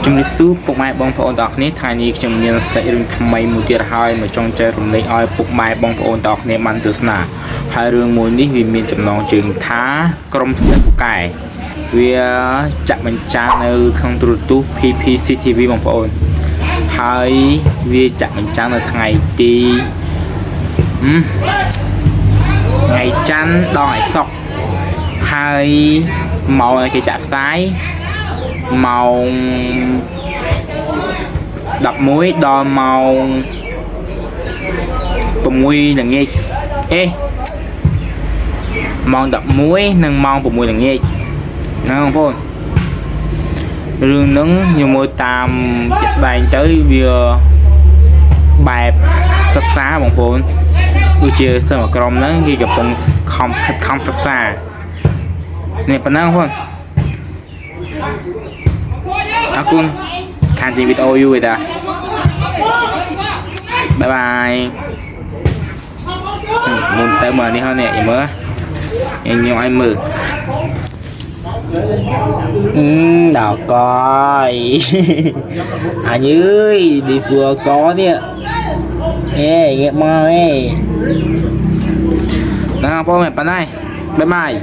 ជំរាបសួរពុកម៉ែបងប្អូនទាំងអស់គ្នាថ្ងៃនេះខ្ញុំមានសាច់រឿងថ្មីមួយទៀតហើយមកចង់ចែករំលែកឲ្យពុកម៉ែបងប្អូនទាំងអស់គ្នាបានទស្សនាហើយរឿងមួយនេះវាមានចំណងជើងថាក្រុមស្នេហ៍ពូកែវាចាក់បញ្ចាំងនៅក្នុងទូរទស្សន៍ PPCTV បងប្អូនហើយវាចាក់បញ្ចាំងនៅថ្ងៃទីថ្ងៃច័ន្ទដល់ថ្ងៃសុក្រហើយម៉ោងគេចាក់ផ្សាយម៉ោង11ដល់ម៉ោង6ល្ងាចម៉ោង11និងម៉ោង6ល្ងាចណាបងប្អូនរឿងហ្នឹងខ្ញុំមើលតាមជាក់ស្ដែងទៅវាបែបសិក្សាបងប្អូនដូចជាសិស្សក្រុមហ្នឹងគេកំពុងខំសិក្សានេះប៉ុណ្ណឹងបងប្អូនអរគុណខានជីវីដេអូយូរឯតាបាយបាយមុនទៅមើលនេះហើយនេះមើលខ្ញុំឲ្យមើលđào coi anh ơi đi vừa có nè nghe mơ ấy nào bố mẹ bạn này bye bye